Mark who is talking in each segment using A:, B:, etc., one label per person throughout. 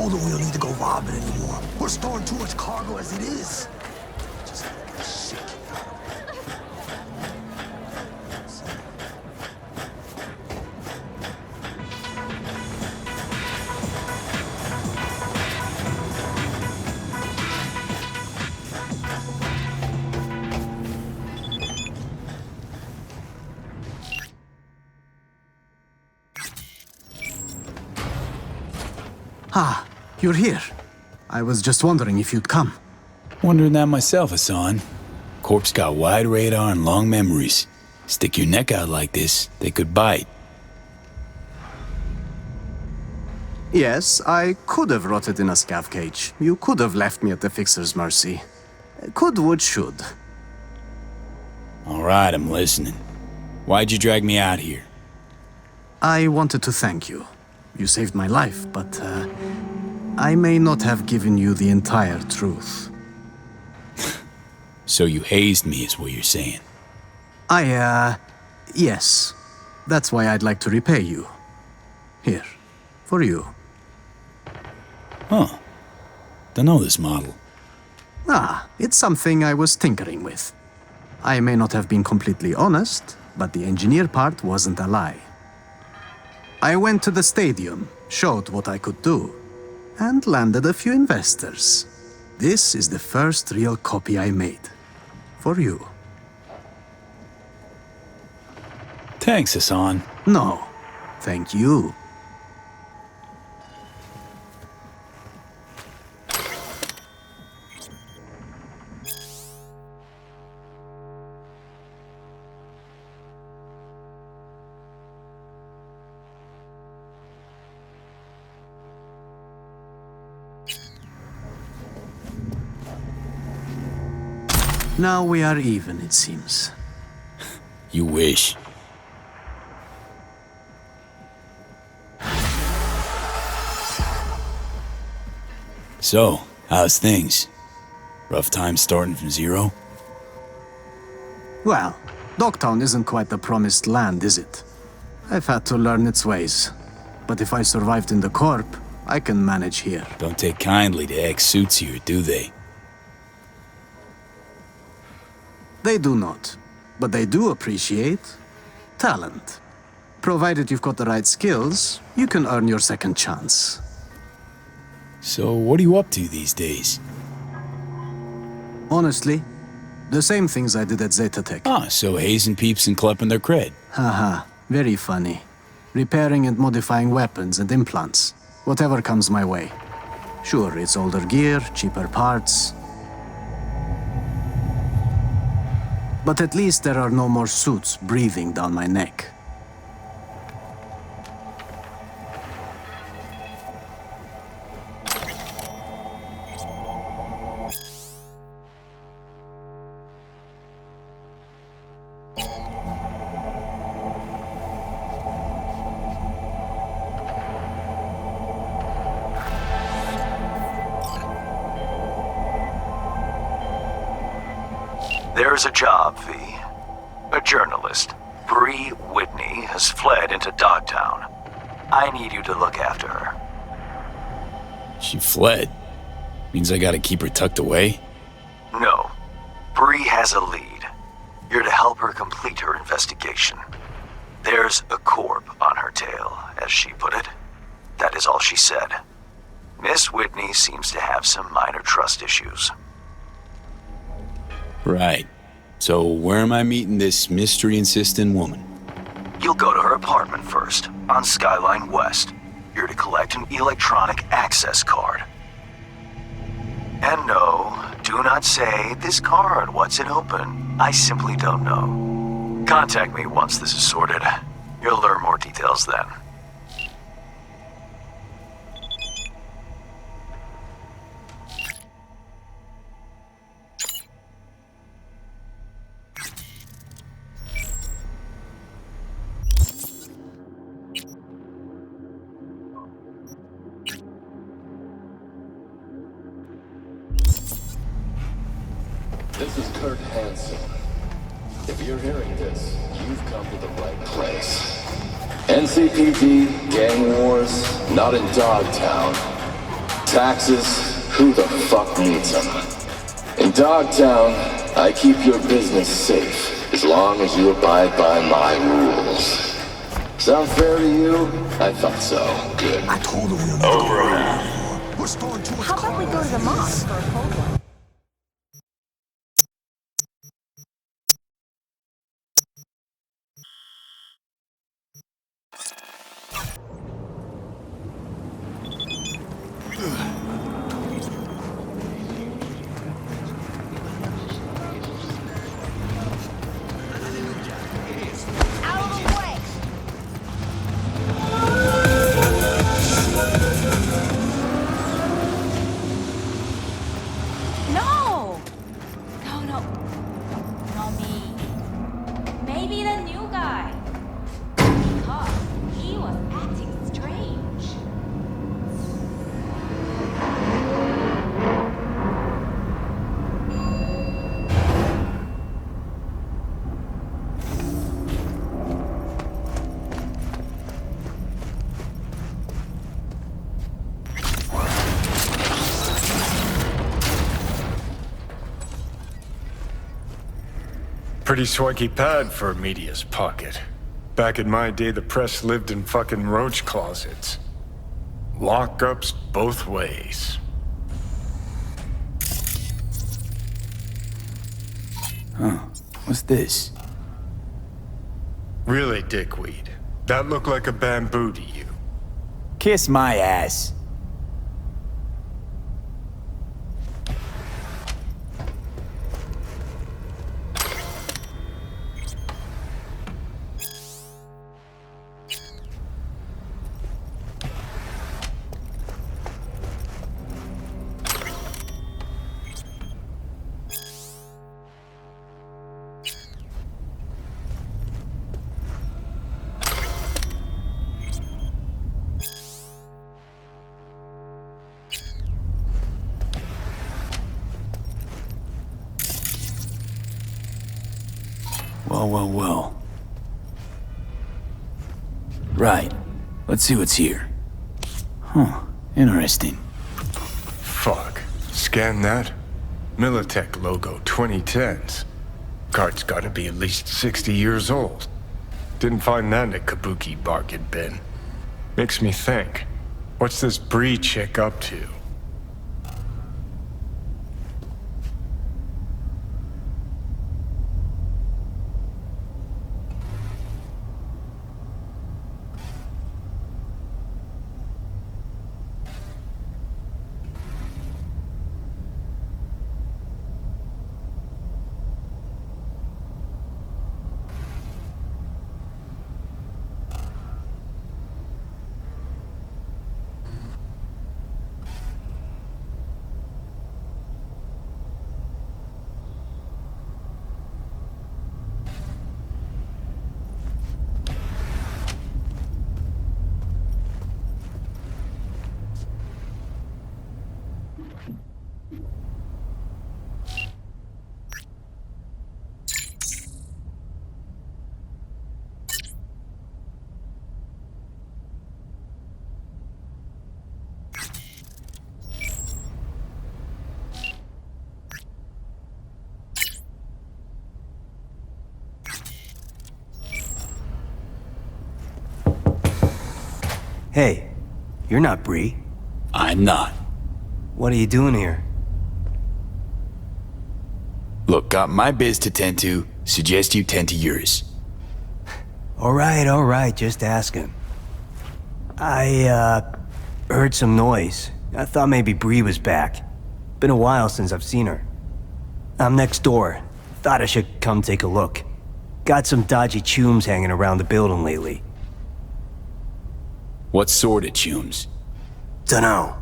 A: told her we don't need to go robbing anymore. We're storing too much cargo as it is. Just shit.
B: Ah, you're here. I was just wondering if you'd come.
C: Wondering that myself, Hassan. Corp's got wide radar and long memories. Stick your neck out like this, they could bite.
B: Yes, I could have rotted in a scav cage. You could have left me at the Fixer's mercy. Could would should.
C: All right, I'm listening. Why'd you drag me out here?
B: I wanted to thank you. You saved my life, but I may not have given you the entire truth.
C: So you hazed me is what you're saying.
B: Yes. That's why I'd like to repay you. Here, for you.
C: Huh. Don't know this model.
B: It's something I was tinkering with. I may not have been completely honest, but the engineer part wasn't a lie. I went to the stadium, showed what I could do, and landed a few investors. This is the first real copy I made. For you.
C: Thanks, Hassan.
B: No, thank you. Now we are even, it seems.
C: You wish. So, how's things? Rough time starting from zero?
B: Well, Dogtown isn't quite the promised land, is it? I've had to learn its ways. But if I survived in the Corp, I can manage here.
C: Don't take kindly to ex-suits here, do they?
B: They do not, but they do appreciate talent. Provided you've got the right skills, you can earn your second chance.
C: So, what are you up to these days?
B: Honestly, the same things I did at Zetatech.
C: So hazing peeps and klepping their cred.
B: Haha, very funny. Repairing and modifying weapons and implants. Whatever comes my way. Sure, it's older gear, cheaper parts. But at least there are no more suits breathing down my neck.
D: There's a job, V. A journalist, Bree Whitney, has fled into Dogtown. I need you to look after her.
C: She fled? Means I gotta keep her tucked away?
D: No. Bree has a lead. You're to help her complete her investigation. There's a corp on her tail, as she put it. That is all she said. Miss Whitney seems to have some minor trust issues.
C: Right. So where am I meeting this mystery-insistent woman?
D: You'll go to her apartment first, on Skyline West. You're to collect an electronic access card. And no, do not say, this card, what's it open? I simply don't know. Contact me once this is sorted. You'll learn more details then.
E: This is Kurt Hansen. If you're hearing this, you've come to the right place. NCPD, gang wars, not in Dogtown. Taxes? Who the fuck needs them? In Dogtown, I keep your business safe as long as you abide by my rules. Sound fair to you? I thought so. Good.
A: I told him we'll never. We're storing too much
F: How about we go to the mosque for a cold one?
G: Pretty swanky pad for a media's pocket. Back in my day, the press lived in fucking roach closets. Lockups both ways.
C: Huh. What's this?
G: Really, dickweed? That looked like a bamboo to you?
C: Kiss my ass. Well. Right. Let's see what's here. Huh. Interesting.
G: Fuck. Scan that. Militech logo 2010s. Card's gotta be at least 60 years old. Didn't find that in a kabuki bargain bin. Makes me think. What's this Bree chick up to?
H: Hey, you're not Bree.
C: I'm not.
H: What are you doing here?
C: Look, got my biz to tend to. Suggest you tend to yours.
H: All right, just asking. I, heard some noise. I thought maybe Bree was back. Been a while since I've seen her. I'm next door. Thought I should come take a look. Got some dodgy chooms hanging around the building lately.
C: What sort of chooms?
H: Dunno.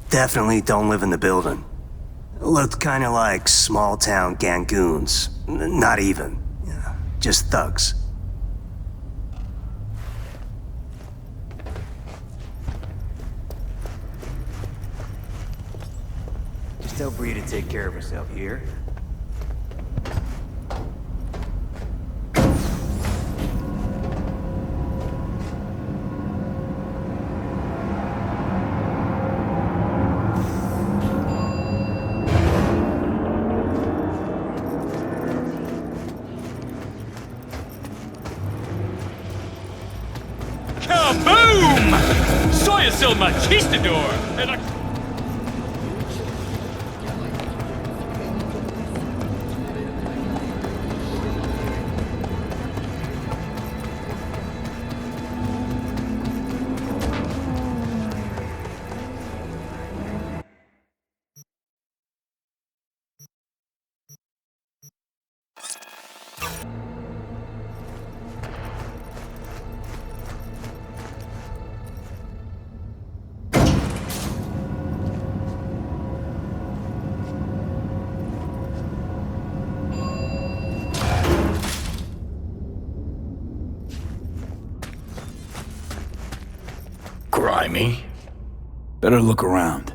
H: Definitely don't live in the building. Looked kinda like small-town gangoons. Not even. Just thugs. Just tell Bree to take care of herself here.
I: Kaboom! Soy es el machistador!
C: Grimy? Better look around.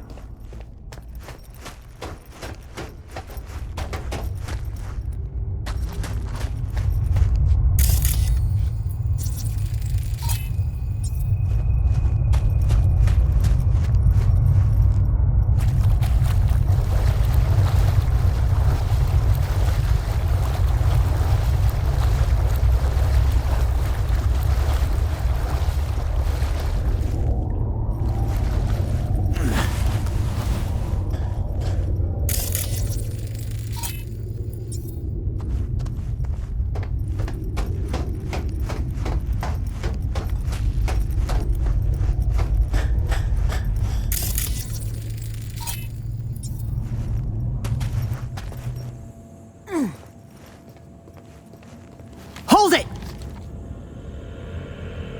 F: Hold it!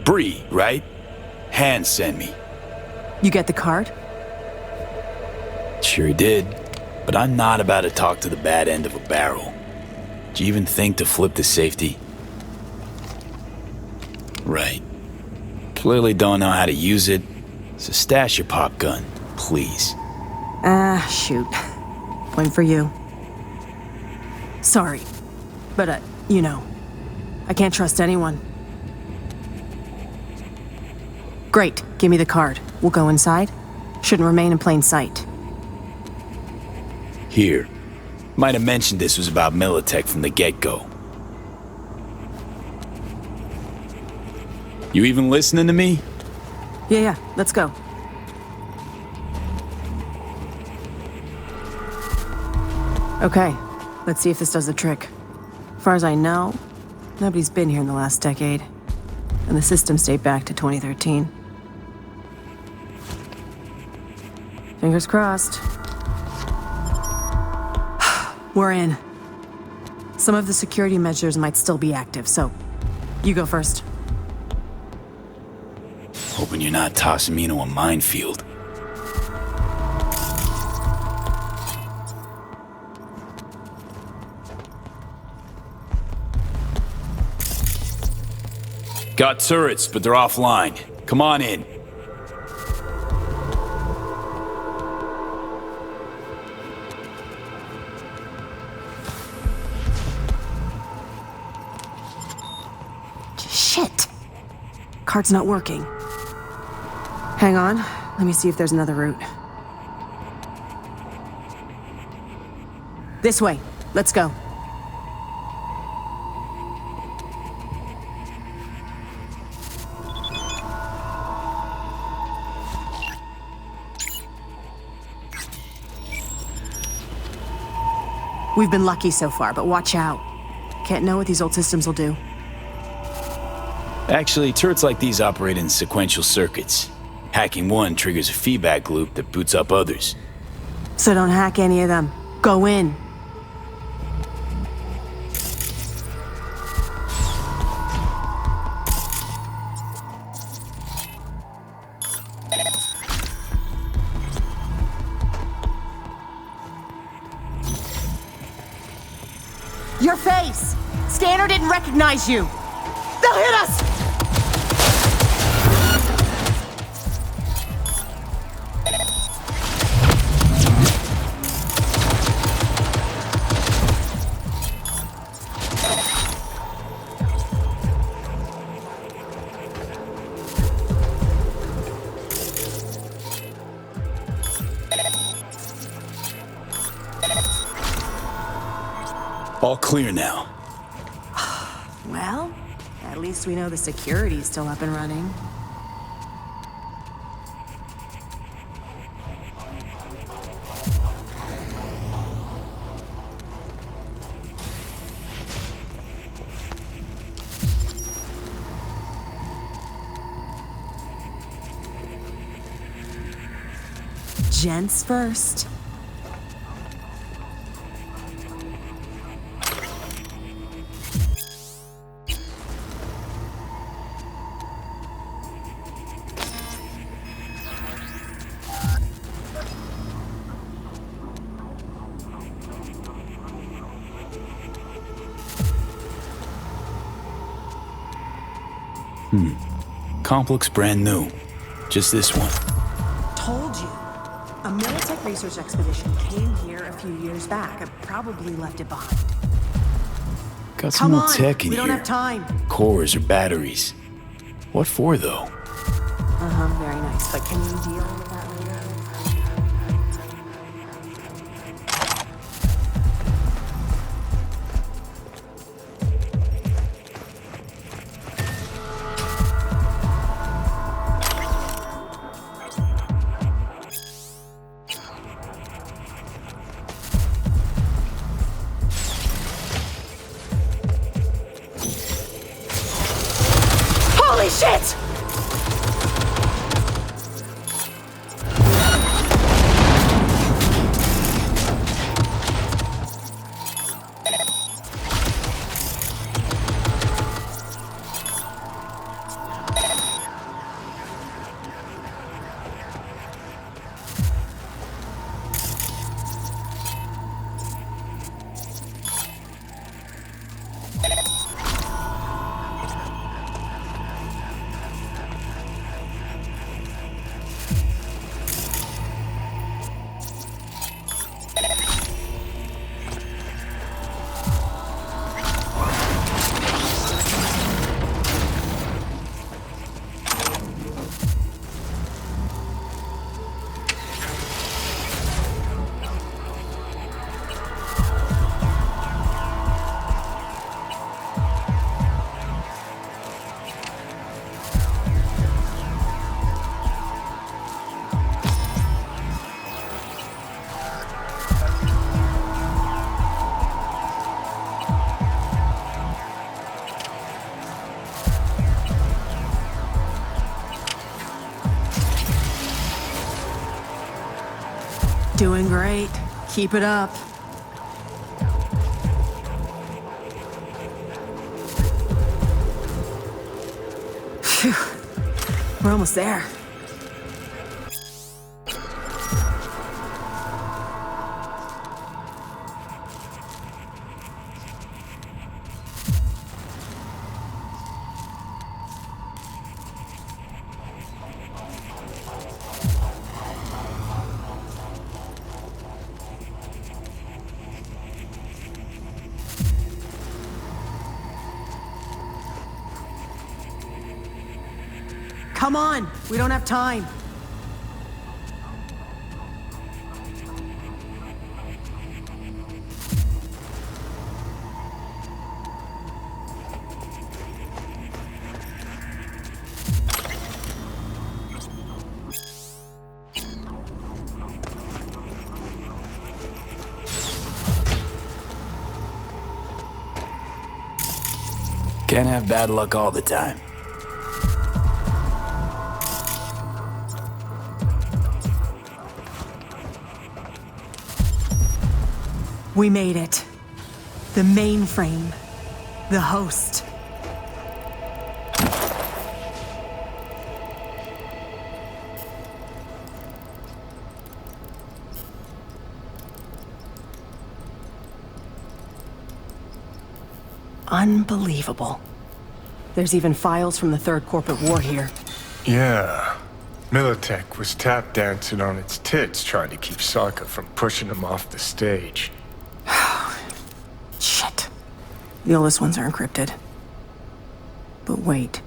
C: Bree, right? Hans sent me.
F: You get the card?
C: Sure did. But I'm not about to talk to the bad end of a barrel. Do you even think to flip the safety? Right. Clearly don't know how to use it. So stash your pop gun, please.
F: Shoot. Point for you. Sorry. But, you know, I can't trust anyone. Great. Give me the card. We'll go inside. Shouldn't remain in plain sight.
C: Here. Might have mentioned this was about Militech from the get-go. You even listening to me?
F: Yeah, let's go. Okay, let's see if this does the trick. As far as I know, nobody's been here in the last decade, and the systems date back to 2013. Fingers crossed. We're in. Some of the security measures might still be active, so you go first.
C: Hoping you're not tossing me into a minefield. Got turrets, but they're offline. Come on in.
F: Shit! Card's not working. Hang on, let me see if there's another route. This way, let's go. We've been lucky so far, but watch out. Can't know what these old systems will do.
C: Actually, turrets like these operate in sequential circuits. Hacking one triggers a feedback loop that boots up others.
F: So don't hack any of them. Go in. Your face! Scanner didn't recognize you! They'll hit us!
C: All clear now.
F: Well, at least least we know the security's still up and running. Gents first.
C: Comp looks brand new. Just this one.
F: Told you. A Militech research expedition came here a few years back. I probably left it behind.
C: Got some more tech in
F: we
C: here.
F: don't have time.
C: Cores or batteries. What for, though?
F: Very nice. But can you deal with that later? Holy shit! Doing great. Keep it up. Phew. We're almost there. Come on, we don't have time.
C: Can't have bad luck all the time.
F: We made it. The mainframe. The host. Unbelievable. There's even files from the Third Corporate War here.
G: Yeah. Militech was tap dancing on its tits trying to keep Sokka from pushing him off the stage.
F: Shit. The oldest ones are encrypted. But wait.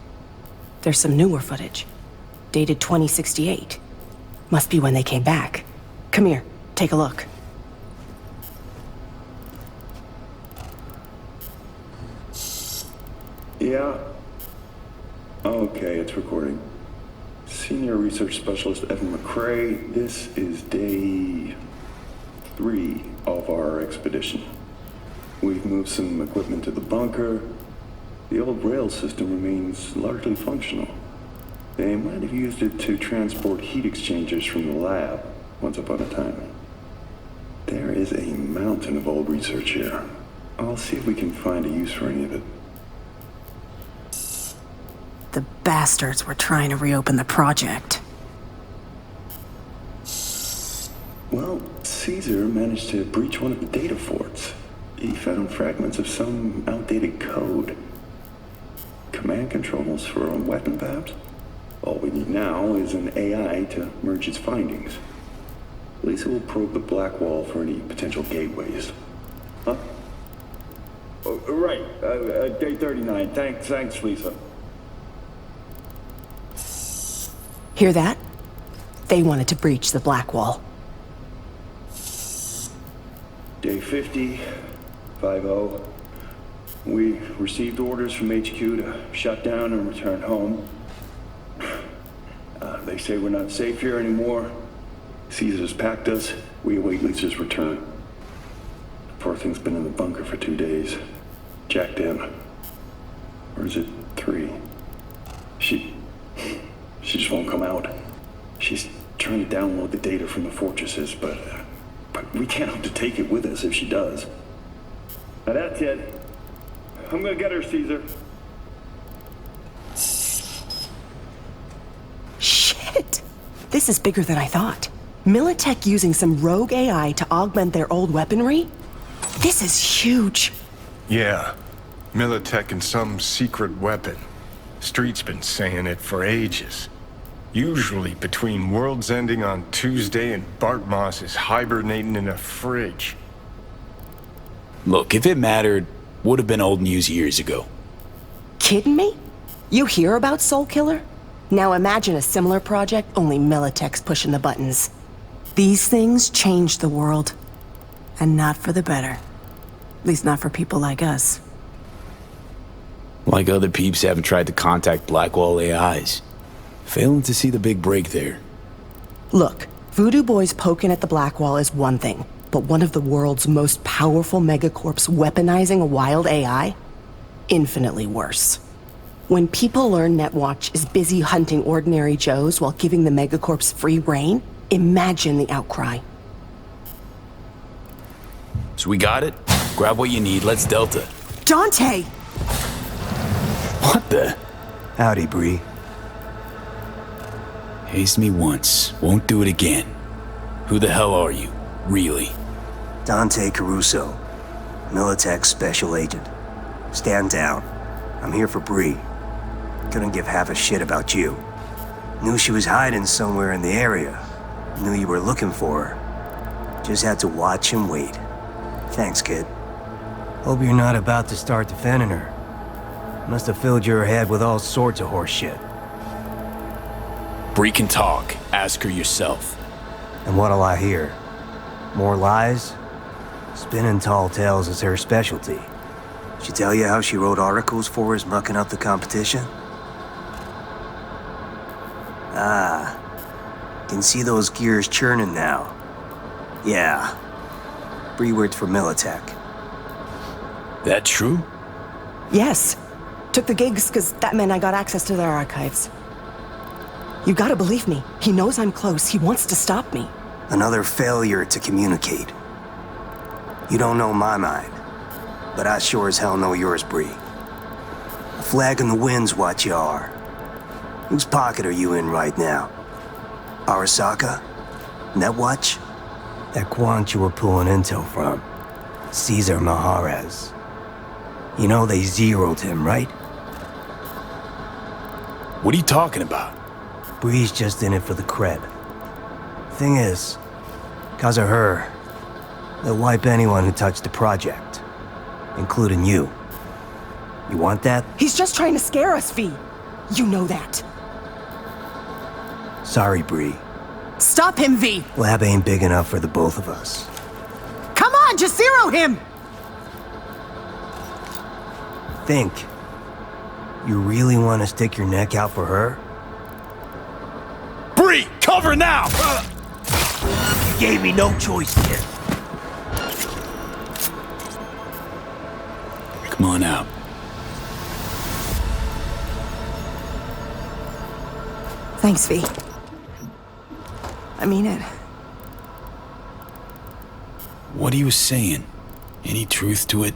F: There's some newer footage. Dated 2068. Must be when they came back. Come here, take a look.
G: Yeah.
J: Okay, it's recording. Senior Research Specialist Evan McCrae, this is day 3 of our expedition. We've moved some equipment to the bunker. The old rail system remains largely functional. They might have used it to transport heat exchangers from the lab once upon a time. There is a mountain of old research here. I'll see if we can find a use for any of it.
F: The bastards were trying to reopen the project.
J: Well, Caesar managed to breach one of the data forts. He found fragments of some outdated code. Command controls for a weapon, perhaps? All we need now is an AI to merge its findings. Lisa will probe the black wall for any potential gateways. Huh? Oh, right. Day 39. Thanks, Lisa.
F: Hear that? They wanted to breach the black wall.
J: Day 50, 5-0. We received orders from HQ to shut down and return home. They say we're not safe here anymore. Caesar's packed us. We await Lisa's return. The poor thing's been in the bunker for 2 days. Jacked in. Or is it 3? She just won't come out. She's trying to download the data from the fortresses, but we can't hope to take it with us if she does. Now that's it. I'm gonna get her, Caesar.
F: Shit! This is bigger than I thought. Militech using some rogue AI to augment their old weaponry? This is huge.
G: Yeah. Militech and some secret weapon. Street's been saying it for ages. Usually between worlds ending on Tuesday and Bart Moss is hibernating in a fridge.
C: Look, if it mattered, would have been old news years ago.
F: Kidding me? You hear about Soul Killer? Now imagine a similar project, only Militech's pushing the buttons. These things change the world. And not for the better. At least not for people like us.
C: Like other peeps haven't tried to contact Blackwall AIs. Failing to see the big break there.
F: Look, Voodoo Boys poking at the Blackwall is one thing, but one of the world's most powerful megacorps weaponizing a wild AI? Infinitely worse. When people learn Netwatch is busy hunting ordinary Joes while giving the megacorps free reign, imagine the outcry.
C: So we got it? Grab what you need, let's Delta.
F: Dante!
C: What the?
H: Howdy, Bree.
C: Hazed me once, won't do it again. Who the hell are you, really?
H: Dante Caruso, Militech Special Agent. Stand down. I'm here for Bree. Couldn't give half a shit about you. Knew she was hiding somewhere in the area. Knew you were looking for her. Just had to watch and wait. Thanks, kid. Hope you're not about to start defending her. Must have filled your head with all sorts of horse shit.
C: Bree can talk. Ask her yourself.
H: And what'll I hear? More lies? Spinning tall tales is her specialty. She tell you how she wrote articles for us mucking up the competition? Ah. Can see those gears churning now. Yeah. Bree worked for Militech.
C: That true?
F: Yes. Took the gigs because that meant I got access to their archives. You gotta believe me. He knows I'm close. He wants to stop me.
H: Another failure to communicate. You don't know my mind, but I sure as hell know yours, Bree. A flag in the wind's what you are. Whose pocket are you in right now? Arasaka? Netwatch? That quant you were pulling intel from. Caesar Maharez. You know they zeroed him, right?
C: What are you talking about?
H: Bree's just in it for the cred. Thing is, because of her, they'll wipe anyone who touched the project, including you. You want that?
F: He's just trying to scare us, V. You know that.
H: Sorry, Bree.
F: Stop him, V!
H: Lab ain't big enough for the both of us.
F: Come on, just zero him!
H: Think. You really want to stick your neck out for her?
C: Bree, cover now!
H: You gave me no choice here.
C: Come on out.
F: Thanks, V. I mean it.
C: What he was saying? Any truth to it?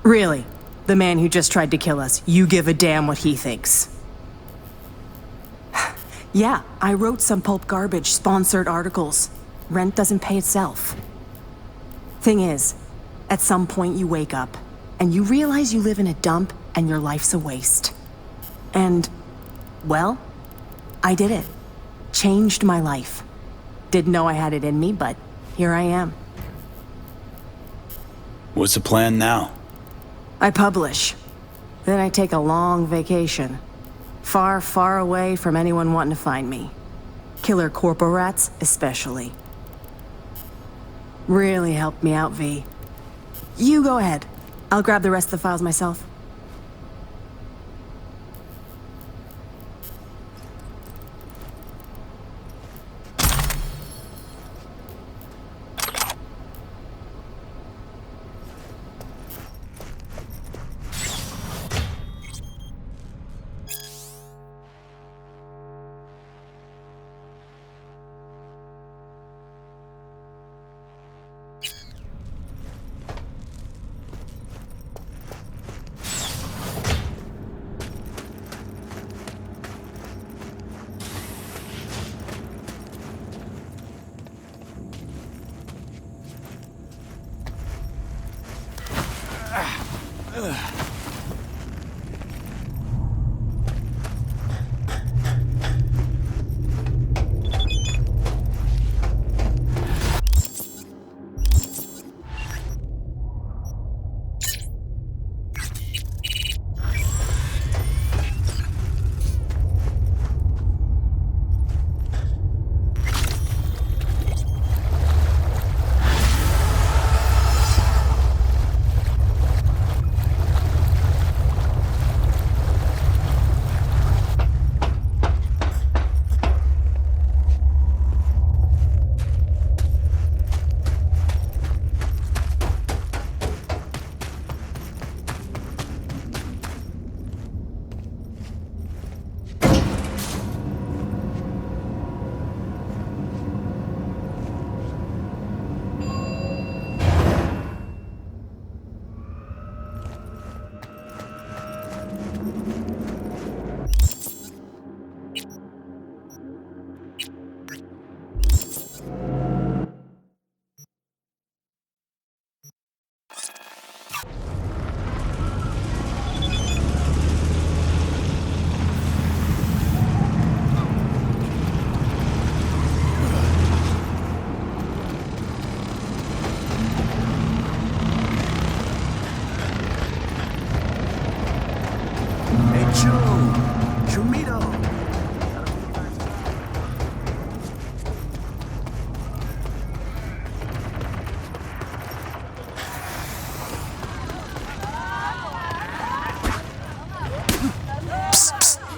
F: Really? The man who just tried to kill us, you give a damn what he thinks. Yeah, I wrote some pulp garbage, sponsored articles. Rent doesn't pay itself. Thing is, at some point you wake up, and you realize you live in a dump and your life's a waste. And, well, I did it. Changed my life. Didn't know I had it in me, but here I am.
C: What's the plan now?
F: I publish. Then I take a long vacation. Far, far away from anyone wanting to find me. Killer corpo rats, especially. Really helped me out, V. You go ahead. I'll grab the rest of the files myself.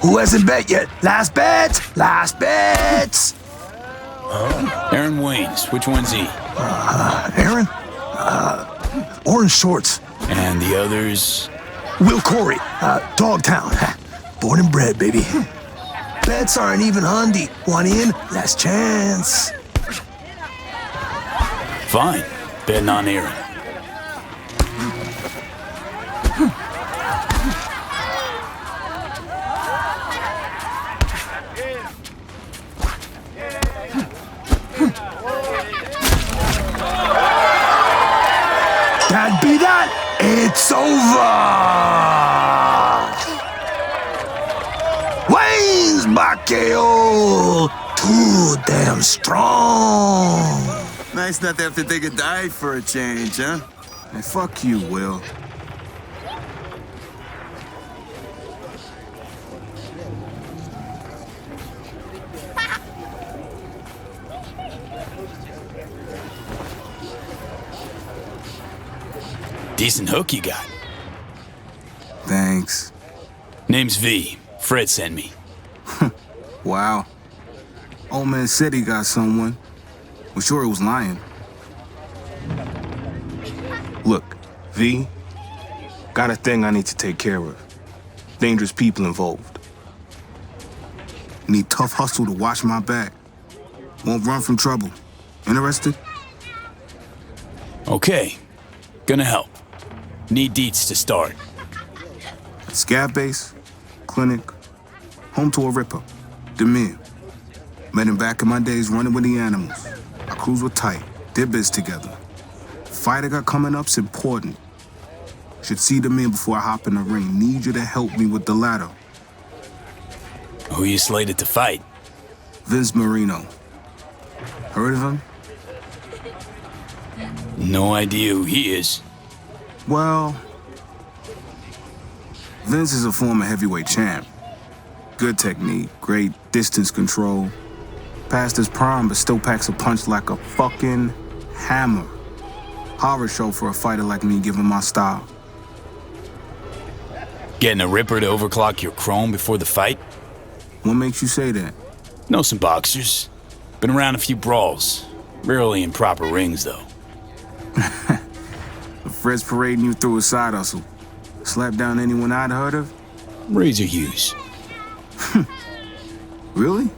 A: Who hasn't bet yet? Last bet! Last bets!
C: Aaron Waynes, which one's he?
A: Aaron? Orange shorts.
C: And the others?
A: Will Corey, Dogtown. Born and bred, baby. Bets aren't even handy. One in, last chance.
C: Fine. Betting on Aaron.
A: That'd be that. It's over. Wayne's Bacchio. Too damn strong.
K: Nice not to have to take a dive for a change, huh? Hey, fuck you, Will.
C: Decent hook you got.
K: Thanks.
C: Name's V. Fred sent me.
L: Wow. Old man said he got someone. We're sure he was lying.
A: Look, V, got a thing I need to take care of. Dangerous people involved.
L: Need tough hustle to watch my back. Won't run from trouble. Interested?
C: Okay. Gonna help. Need deets to start.
L: Scav base, clinic, home to a ripper, Demir. Met him back in my days running with the animals. Our crews were tight, did biz together. Fight I got coming up's important. Should see Demir before I hop in the ring. Need you to help me with the ladder.
C: Who you slated to fight?
L: Vince Marino. Heard of him?
C: No idea who he is.
L: Well, Vince is a former heavyweight champ. Good technique, great distance control. Past his prime, but still packs a punch like a fucking hammer. Horror show for a fighter like me, given my style.
C: Getting a ripper to overclock your chrome before the fight?
L: What makes you say that?
C: Know some boxers. Been around a few brawls. Rarely in proper rings, though.
L: Fred's parading you through a side hustle. Slap down anyone I'd heard of?
C: Razor Hughes.
L: Really?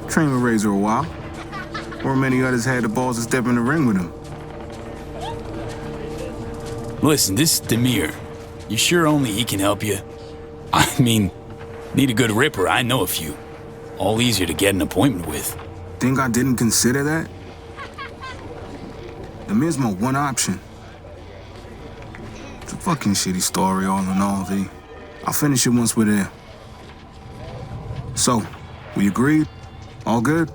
L: Trained with Razor a while. Or many others had the balls to step in the ring with him.
C: Listen, this Demir. You sure only he can help you? I mean, need a good ripper, I know a few. All easier to get an appointment with.
L: Think I didn't consider that? Demir's my one option. It's a fucking shitty story all in all, V. I'll finish it once we're there. So, we agreed? All good?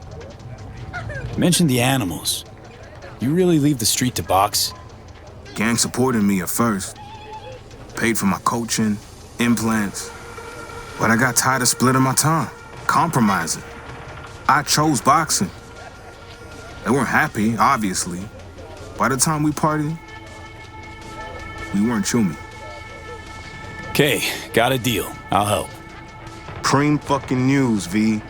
C: Mention the animals. You really leave the street to box?
L: Gang supported me at first. Paid for my coaching, implants. But I got tired of splitting my time, compromising. I chose boxing. They weren't happy, obviously. By the time we partied, we weren't chummy.
C: Okay, got a deal. I'll help.
A: Cream fucking news, V.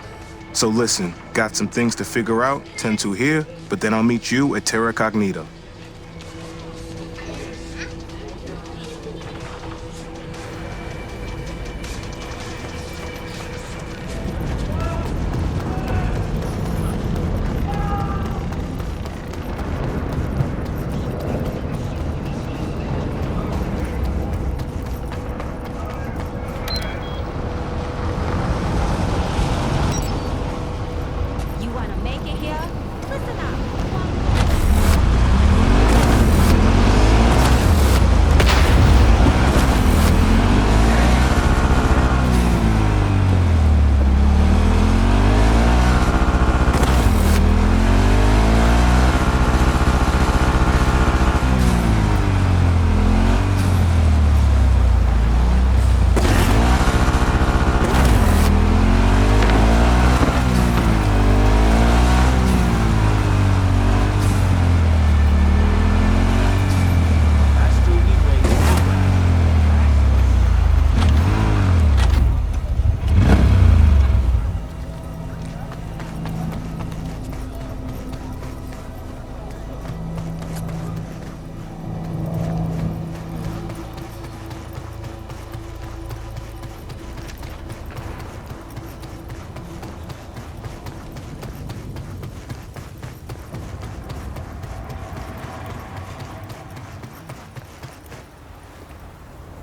A: So listen, got some things to figure out, tend to here, but then I'll meet you at Terra Cognita.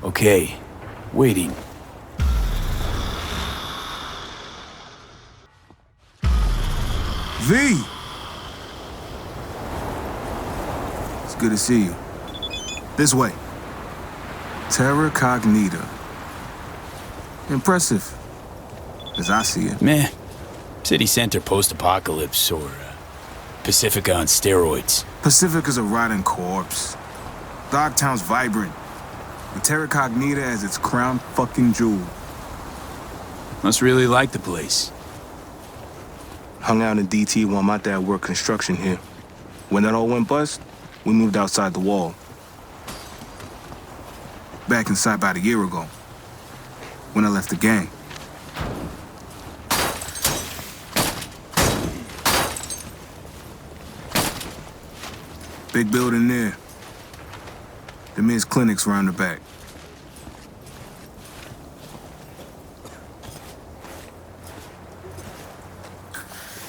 C: Okay, waiting.
L: V! It's good to see you. This way. Terra Cognita. Impressive, as I see it.
C: Meh. City center post-apocalypse or Pacifica on steroids.
L: Pacifica's a rotting corpse. Dogtown's vibrant. With Terra Cognita as its crown fucking jewel.
C: Must really like the place.
A: Hung out in DT while my dad worked construction here. When that all went bust, we moved outside the wall.
L: Back inside about a year ago. when I left the gang. Big building there. The men's clinic's around the back.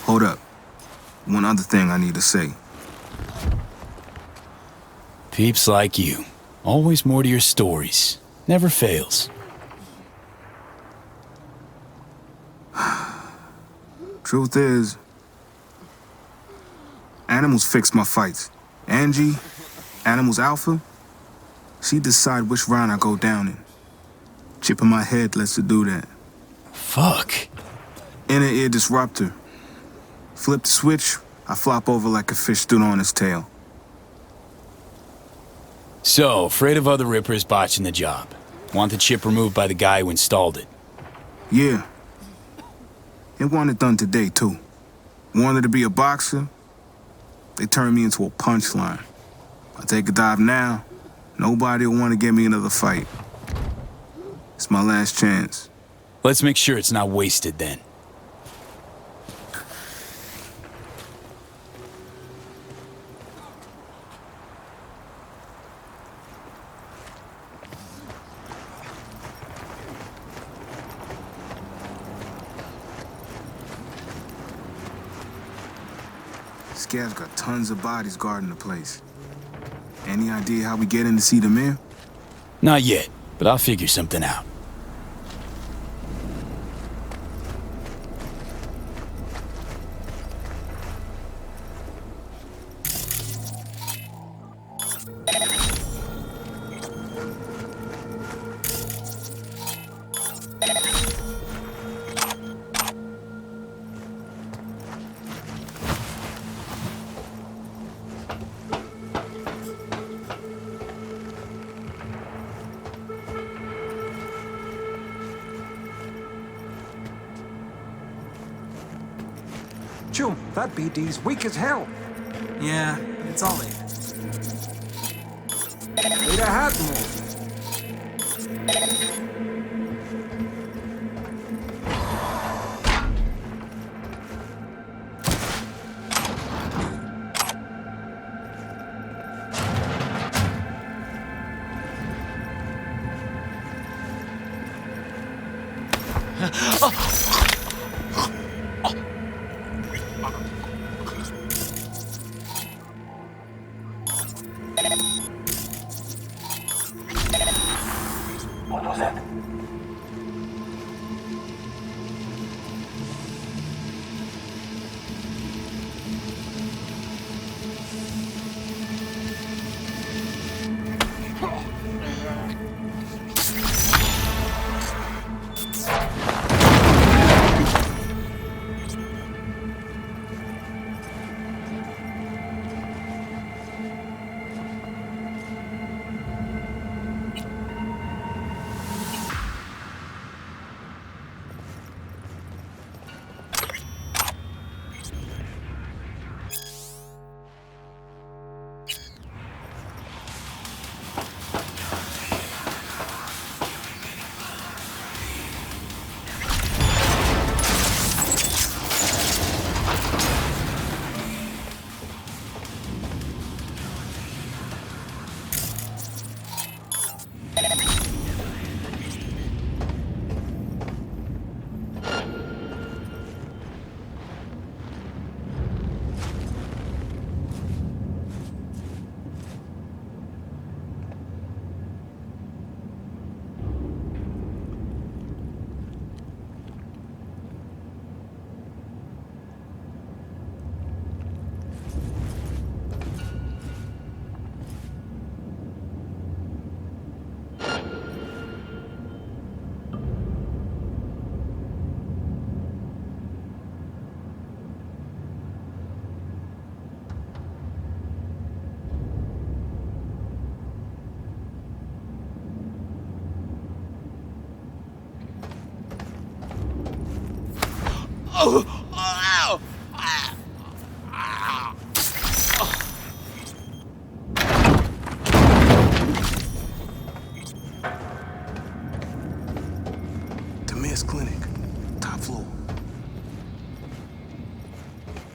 L: Hold up. One other thing I need to say.
C: Peeps like you. Always more to your stories. Never fails.
L: Truth is, Animals fix my fights. Angie, Animals Alpha, she decide which round I go down in. Chip in my head lets her do that.
C: Fuck.
L: Inner ear disruptor. Flip the switch, I flop over like a fish stood on its tail.
C: So, afraid of other Rippers botching the job. Want the chip removed by the guy who installed it.
L: Yeah. And want it done today, too. Wanted to be a boxer, they turned me into a punchline. I take a dive now, nobody will want to give me another fight. It's my last chance.
C: Let's make sure it's not wasted then.
L: Scav's got tons of bodies guarding the place. Any idea how we get in to see the mayor?
C: Not yet, but I'll figure something out.
M: Chum, that BD's weak as hell.
N: Yeah, it's all in.
M: We'd have had more.
E: What was that?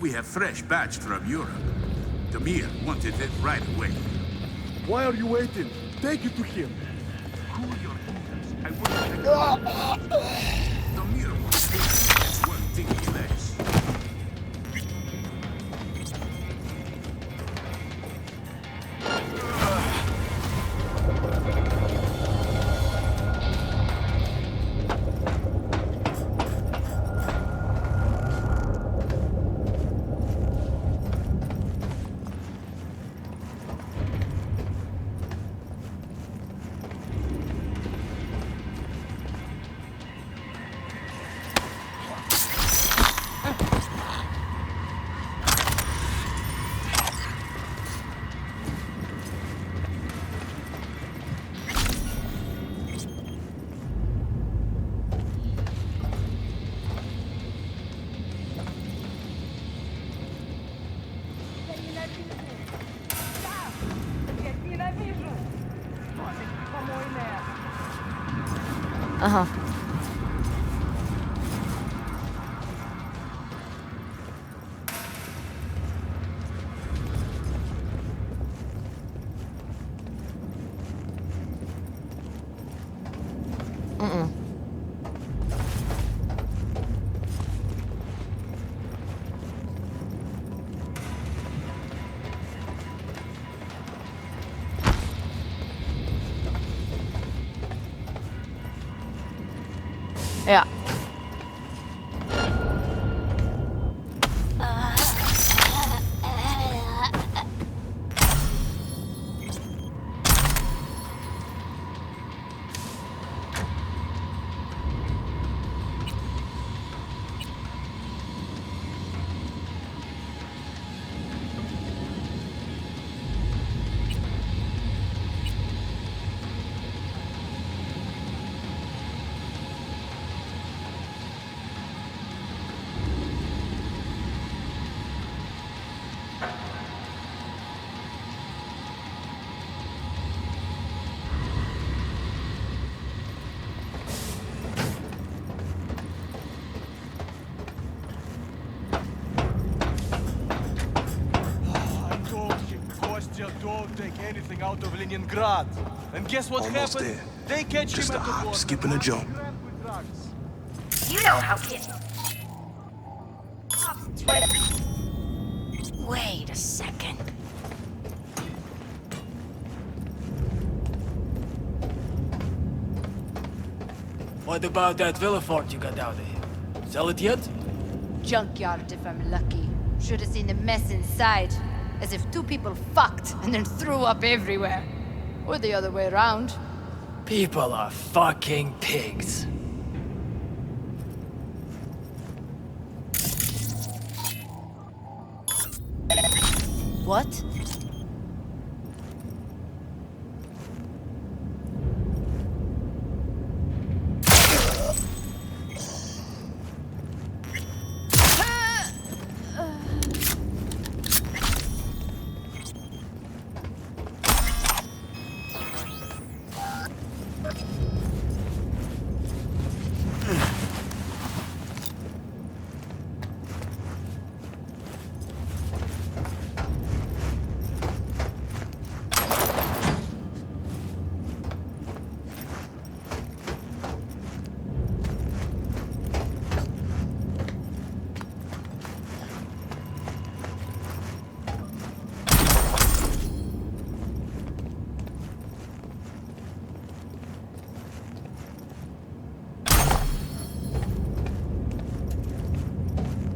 O: We have fresh batch from Europe. Demir wanted it right away.
P: Why are you waiting? Take it to him.
O: Cool your ears. I will Demir wants this. One thing less.
Q: Ага. Ja.
P: Don't take anything out of Leningrad. And guess what
A: Almost
P: happened?
A: there.
P: They catch
A: Just
P: him
A: a
P: at the
A: hop,
P: border.
A: skip, and a jump.
Q: You know how kids. Wait a second.
R: What about that Villefort you got out of here? Sell it yet?
S: Junkyard if I'm lucky. Should have seen the mess inside. As if two people fucked and then threw up everywhere. Or the other way around.
R: People are fucking pigs.
S: What?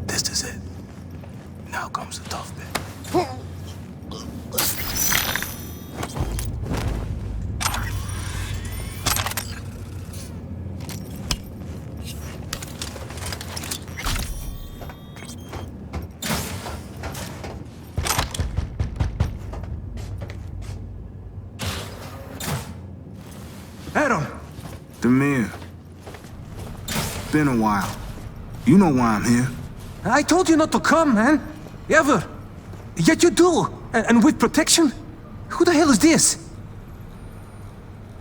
A: This is it. Now comes the tough bit.
L: Adam! Demir. Been a while. You know why I'm here.
M: I told you not to come, man. Ever. Yet you do. And with protection? Who the hell is this?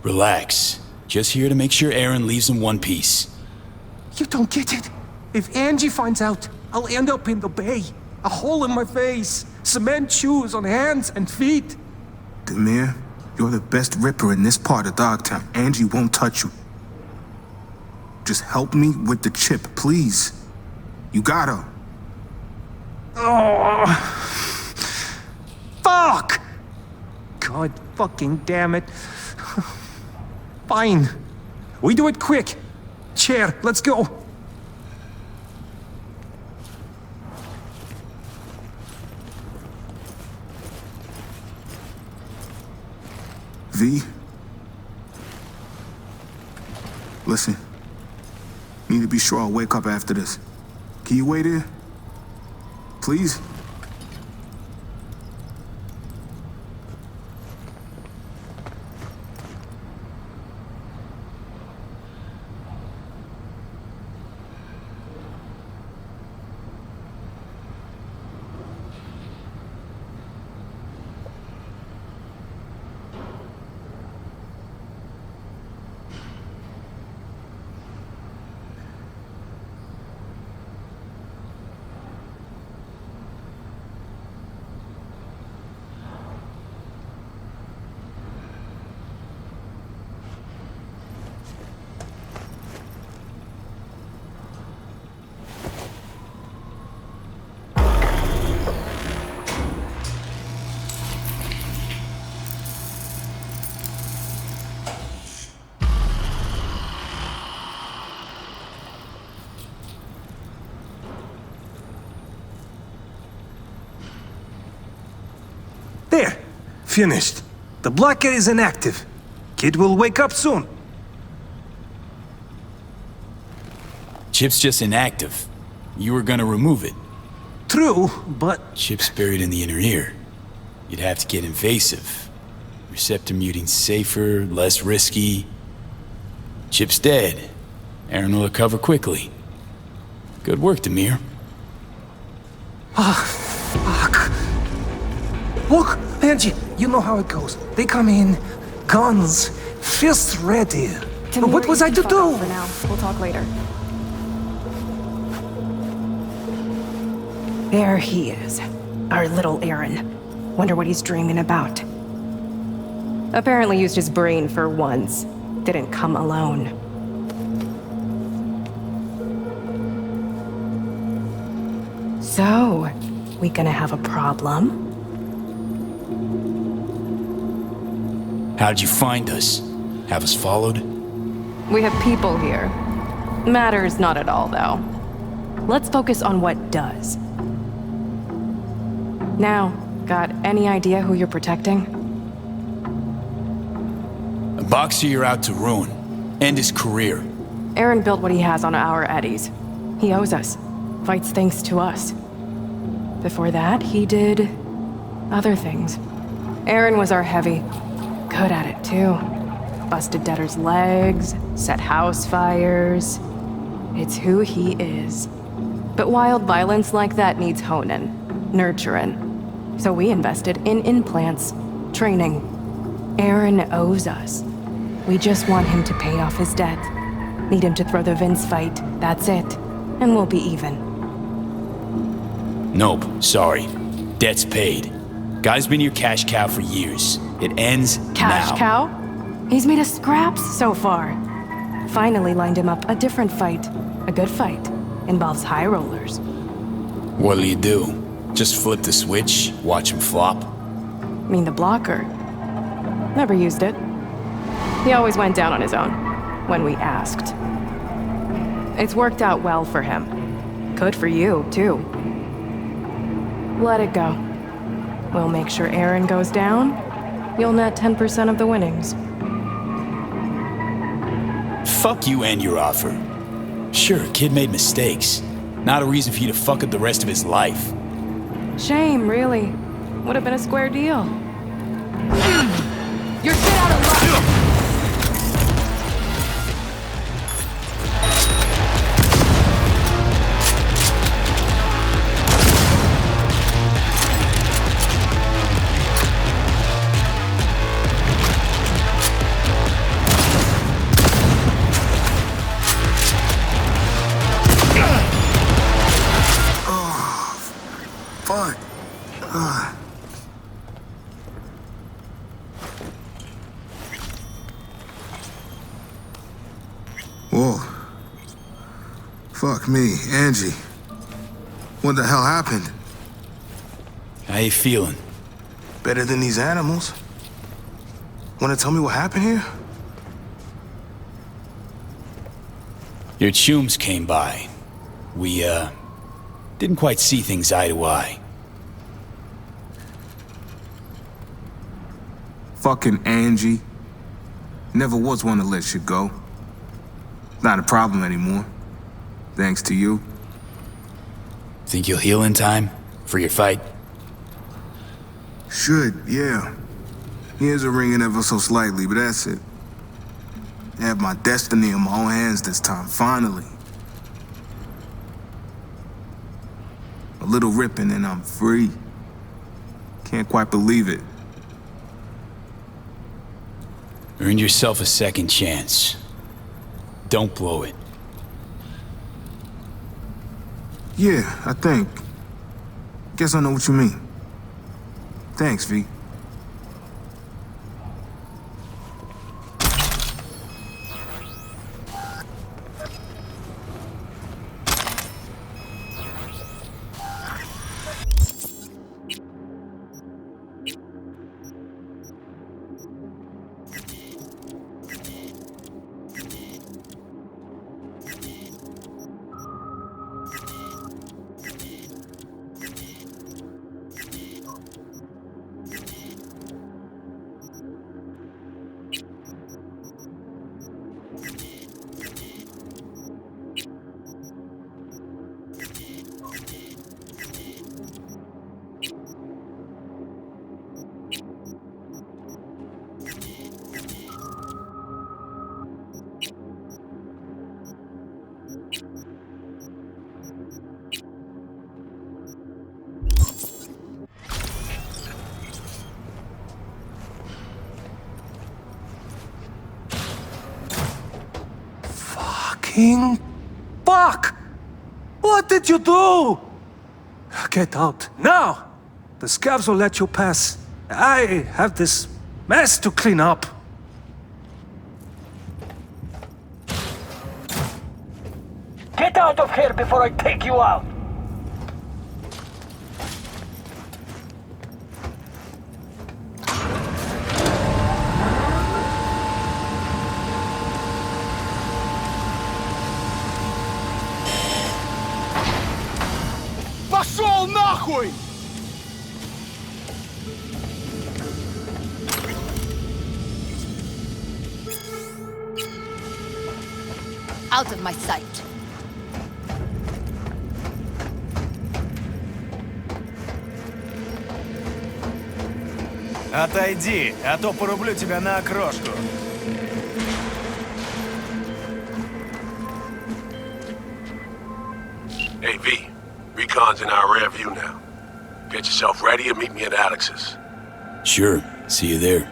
C: Relax. Just here to make sure Aaron leaves in one piece.
M: You don't get it. If Angie finds out, I'll end up in the bay. A hole in my face. Cement shoes on hands and feet.
L: Demir, you're the best Ripper in this part of Dogtown. Angie won't touch you. Just help me with the chip, please. You gotta.
M: Oh. Fuck! God fucking damn it. Fine. We do it quick. Chair, let's go.
L: V? Listen. Need to be sure I'll wake up after this. Can you wait here? Please?
M: There. Finished. The blocker is inactive. Kid will wake up soon.
C: Chip's just inactive. You were gonna remove it.
M: True, but...
C: Chip's buried in the inner ear. You'd have to get invasive. Receptor muting's safer, less risky. Chip's dead. Aaron will recover quickly. Good work, Demir.
M: Ah, fuck. Look, Angie, you know how it goes. They come in, guns, fists ready. What was I to do?
F: For now, we'll talk later. There he is, our little Aaron. Wonder what he's dreaming about. Apparently used his brain for once. Didn't come alone. So, we gonna have a problem?
C: How'd you find us? Have us followed?
F: We have people here. Matters not at all, though. Let's focus on what does. Now, got any idea who you're protecting?
C: A boxer you're out to ruin. End his career.
F: Aaron built what he has on our eddies. He owes us. Fights thanks to us. Before that, he did... other things. Aaron was our heavy. Good at it, too. Busted debtors' legs, set house fires. It's who he is. But wild violence like that needs honing, nurturing. So we invested in implants, training. Aaron owes us. We just want him to pay off his debt. Need him to throw the Vince fight, that's it. And we'll be even.
C: Nope, sorry. Debt's paid. Guy's been your cash cow for years. It ends
F: Cash
C: now.
F: cow? He's made us scraps so far. Finally lined him up a different fight. A good fight. Involves high rollers.
C: What'll you do? Just flip the switch, watch him flop?
F: Mean the blocker. Never used it. He always went down on his own, when we asked. It's worked out well for him. Good for you, too. Let it go. We'll make sure Aaron goes down. You'll net 10% of the winnings.
C: Fuck you and your offer. Sure, kid made mistakes. Not a reason for you to fuck up the rest of his life.
F: Shame, really. Would have been a square deal. You're shit out of luck!
L: Fuck. Whoa. Fuck me, Angie. What the hell happened?
C: How you feeling?
L: Better than these animals. Wanna tell me what happened here?
C: Your chums came by. We, didn't quite see things eye to eye.
L: Fucking Angie. Never was one to let shit go. Not a problem anymore. Thanks to you.
C: Think you'll heal in time for your fight?
L: Should, yeah. Here's a ringing ever so slightly, but that's it. I have my destiny in my own hands this time, finally. A little ripping and I'm free. Can't quite believe it.
C: Earn yourself a second chance. Don't blow it.
L: Yeah, I think. Guess I know what you mean. Thanks, V.
M: Fuck! What did you do? Get out, now! The scavs will let you pass. I have this mess to clean up. Get out of here before I take you out!
P: Пошел нахуй!
S: Out of my sight.
T: Отойди, а то порублю тебя на окрошку.
U: Hey, V. Recon's in our rear view now. Get yourself ready and meet me at Alex's.
C: Sure. See you there.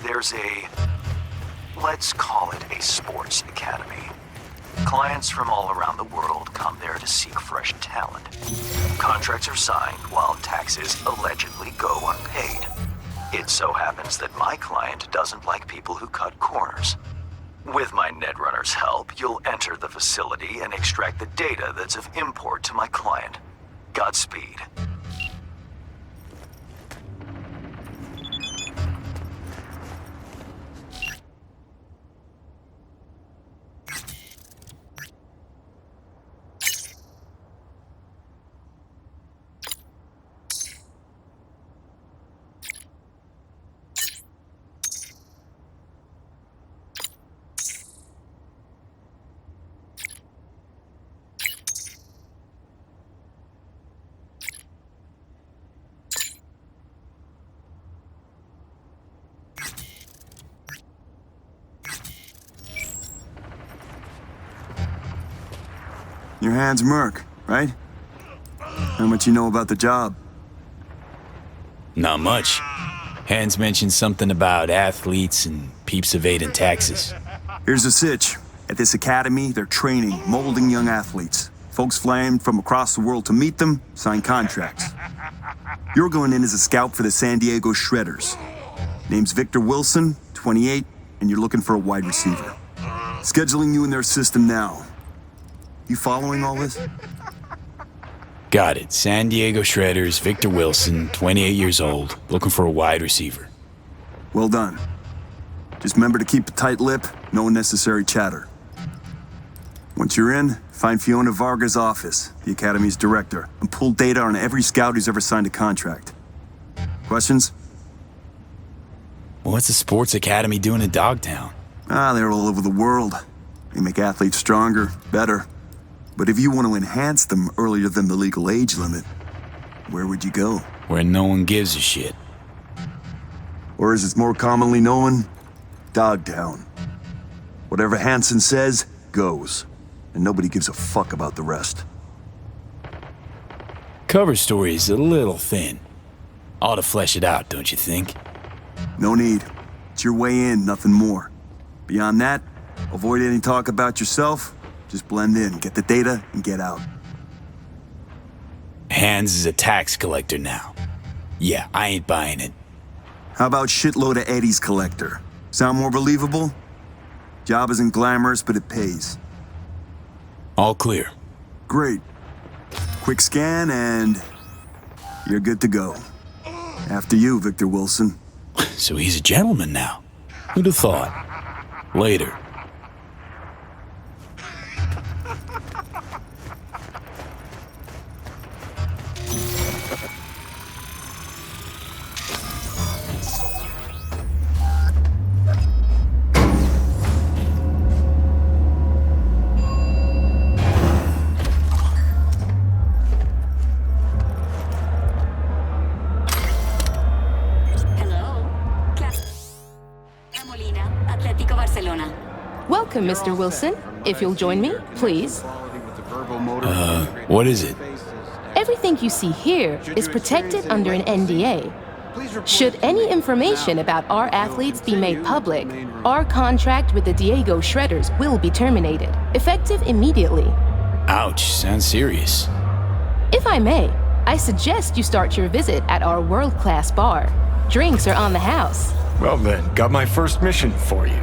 D: There's a let's call it a sports academy. Clients from all around the world come there to seek fresh talent. Contracts are signed while taxes allegedly go unpaid. It so happens that my client doesn't like people who cut corners. With my Netrunner's help, you'll enter the facility and extract the data that's of import to my client. Godspeed.
K: Your hand's Merc, right? How much you know about the job?
C: Not much. Hans mentioned something about athletes and peeps evading taxes.
K: Here's the sitch. At this academy, they're training, molding young athletes. Folks fly in from across the world to meet them, sign contracts. You're going in as a scout for the San Diego Shredders. Name's Victor Wilson, 28, and you're looking for a wide receiver. Scheduling you in their system now. You following all this?
C: Got it. San Diego Shredders, Victor Wilson, 28 years old, looking for a wide receiver.
K: Well done. Just remember to keep a tight lip, no unnecessary chatter. Once you're in, find Fiona Varga's office, the Academy's director, and pull data on every scout who's ever signed a contract. Questions?
C: What's the sports academy doing in Dogtown?
K: They're all over the world. They make athletes stronger, better. But if you want to enhance them earlier than the legal age limit, where would you go?
C: Where no one gives a shit.
K: Or as it's more commonly known, Dogtown. Whatever Hansen says, goes. And nobody gives a fuck about the rest.
C: Cover story's a little thin. Ought to flesh it out, don't you think?
K: No need. It's your way in, nothing more. Beyond that, avoid any talk about yourself. Just blend in, get the data, and get out.
C: Hans is a tax collector now. Yeah, I ain't buying it.
K: How about shitload of Eddie's collector? Sound more believable? Job isn't glamorous, but it pays.
C: All clear.
K: Great. Quick scan, and you're good to go. After you, Victor Wilson.
C: So he's a gentleman now. Who'd have thought? Later.
F: Welcome, Mr. Wilson. If you'll join me, please.
C: What is it?
F: Everything you see here is protected under an NDA. Should any information about our athletes be made public, our contract with the Diego Shredders will be terminated, effective immediately.
C: Ouch, sounds serious.
F: If I may, I suggest you start your visit at our world-class bar. Drinks are on the house.
G: Well then, got my first mission for you.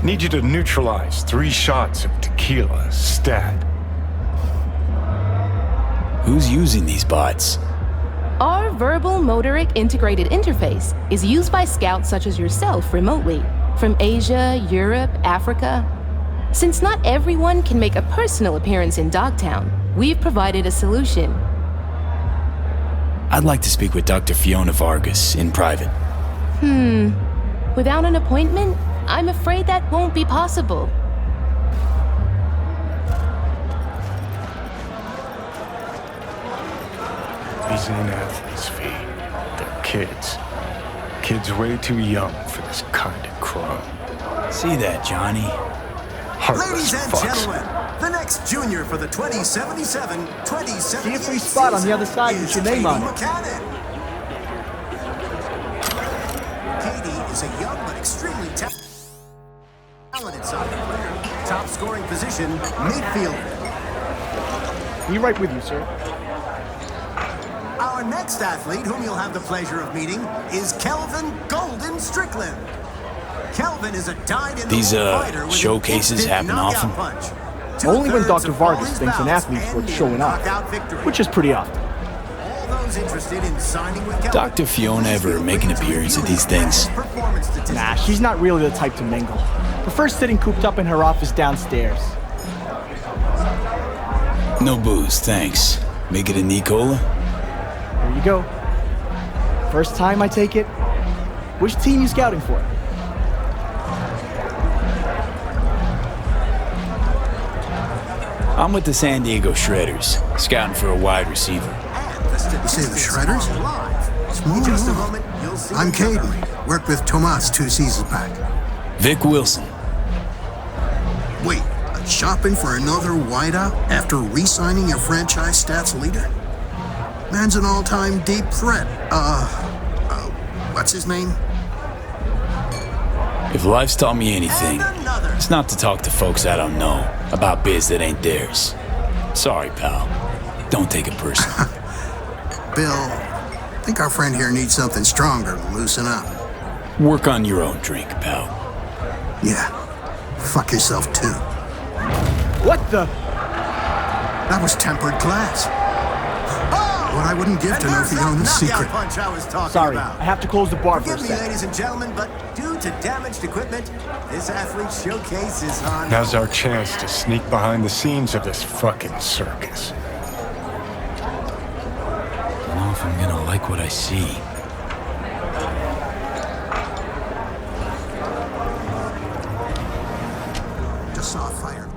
G: Need you to neutralize 3 shots of tequila, stat.
C: Who's using these bots?
F: Our verbal motoric integrated interface is used by scouts such as yourself remotely, from Asia, Europe, Africa. Since not everyone can make a personal appearance in Dogtown, we've provided a solution.
C: I'd like to speak with Dr. Fiona Vargas in private.
F: Without an appointment, I'm afraid that won't be possible.
G: These ain't athletes, V. They're kids. Kids way too young for this kind of crime.
C: See that, Johnny?
G: Heartless
B: Ladies and
G: fucks.
B: gentlemen, the next junior for the 2077-2078
V: See a free spot on the other side with your name on it.
B: Katie is a young but extremely talented. position, midfield.
V: Be right with you, sir.
B: Our next athlete, whom you'll have the pleasure of meeting, is Kelvin Golden Strickland. Kelvin is a
C: These showcases happen often.
V: Only when Dr. Vargas thinks an athlete's worth showing off, which is pretty often.
C: Dr. Fiona ever make an appearance at these things?
V: Nah, she's not really the type to mingle. Prefers sitting cooped up in her office downstairs.
C: No booze, thanks. Make it a Nicola?
V: There you go. First time, I take it. Which team you scouting for?
C: I'm with the San Diego Shredders, scouting for a wide receiver.
L: You say the Shredders? Small world. I'm Caden. Worked with Tomas 2 seasons back.
C: Vic Wilson.
L: Wait, shopping for another wideout after re-signing your franchise stats leader? Man's an all-time deep threat. What's his name?
C: If life's taught me anything, it's not to talk to folks I don't know about biz that ain't theirs. Sorry, pal. Don't take it personal.
L: Bill, I think our friend here needs something stronger to loosen up.
C: Work on your own drink, pal.
L: Yeah. Fuck yourself, too.
V: What the?
L: That was tempered glass. What I wouldn't give to know Fiona's secret.
V: Sorry, I have to close the bar for a
B: Forgive me,
V: sec.
B: ladies and gentlemen, but due to damaged equipment, this athlete showcase is on.
G: Now's our chance to sneak behind the scenes of this fucking circus.
C: Don't know if I'm gonna like what I see.
L: Just saw a fire.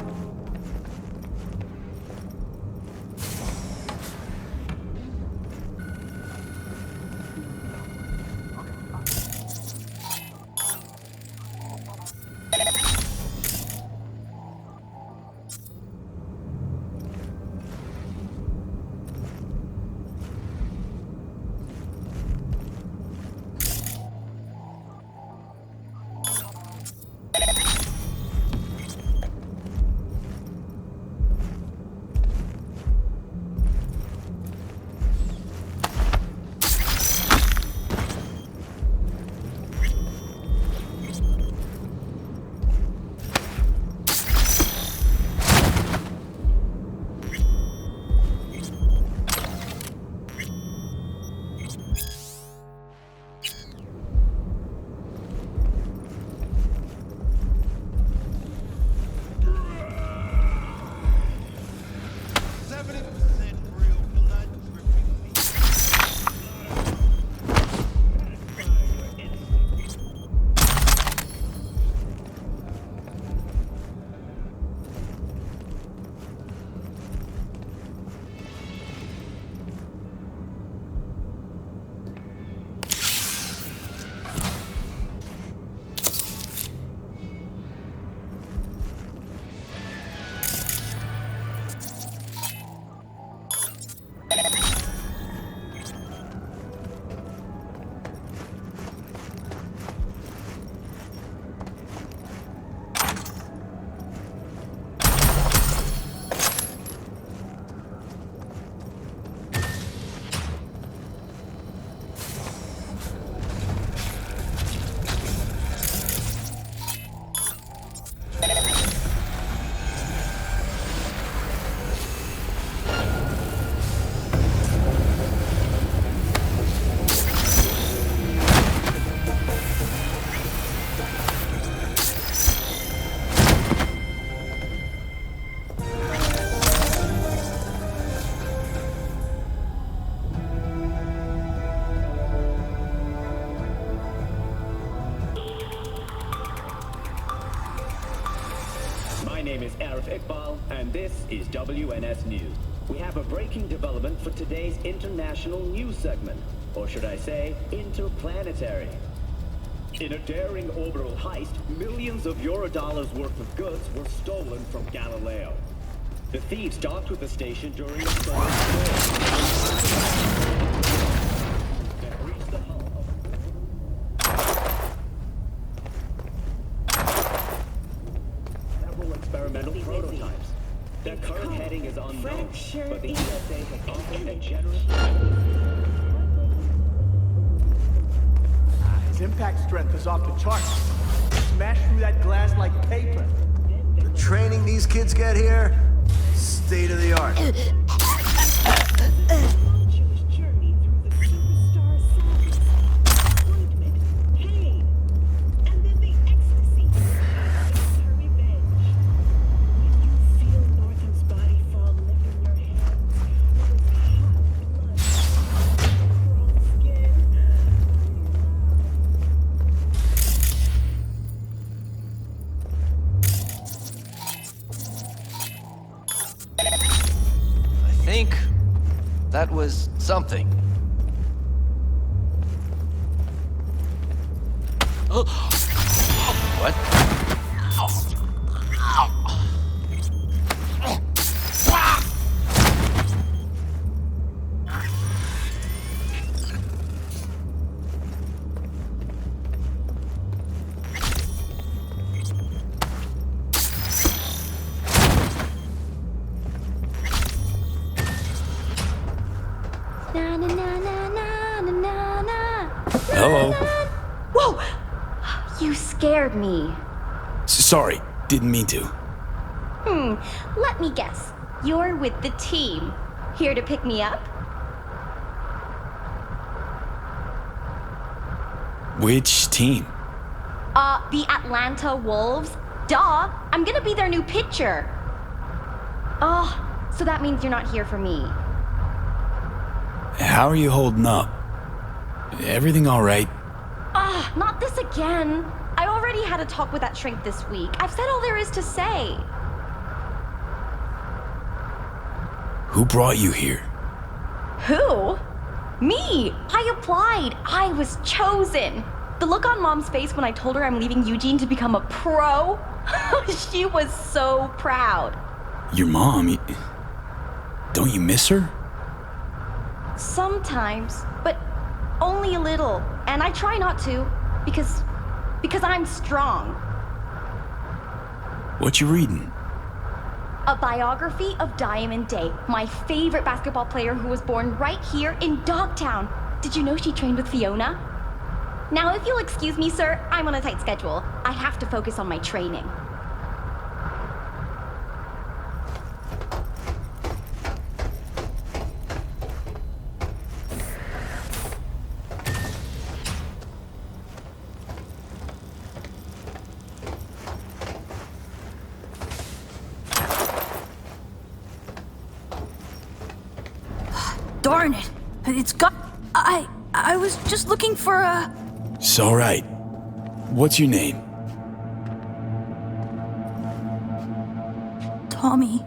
I: My name is Arif Iqbal, and this is WNS News. We have a breaking development for today's international news segment, or should I say, interplanetary. In a daring orbital heist, millions of Eurodollars worth of goods were stolen from Galileo. The thieves docked with the station during a storm. They breached the hull of several experimental experimental prototypes. Their current heading is unknown, but the ESA has offered a generous...
V: His impact strength is off the charts. Smash through that glass like paper.
B: The training these kids get here, state of the art.
H: That was something. What?
C: Hello.
Q: Whoa! You scared me.
C: Sorry, didn't mean to.
Q: Let me guess. You're with the team. Here to pick me up?
C: Which team?
Q: The Atlanta Wolves. Duh! I'm gonna be their new pitcher. Oh, so that means you're not here for me.
C: How are you holding up? Everything all right?
Q: Not this again. I already had a talk with that shrink this week. I've said all there is to say.
C: Who brought you here?
Q: Who? Me! I applied. I was chosen. The look on Mom's face when I told her I'm leaving Eugene to become a pro? She was so proud.
C: Your mom? Don't you miss her?
Q: Sometimes, but only a little. And I try not to, because I'm strong.
C: What you reading?
Q: A biography of Diamond Day, my favorite basketball player who was born right here in Dogtown. Did you know she trained with Fiona? Now, if you'll excuse me, sir, I'm on a tight schedule. I have to focus on my training.
J: Darn it! It's got... I was just looking for a...
C: It's all right. What's your name?
J: Tommy.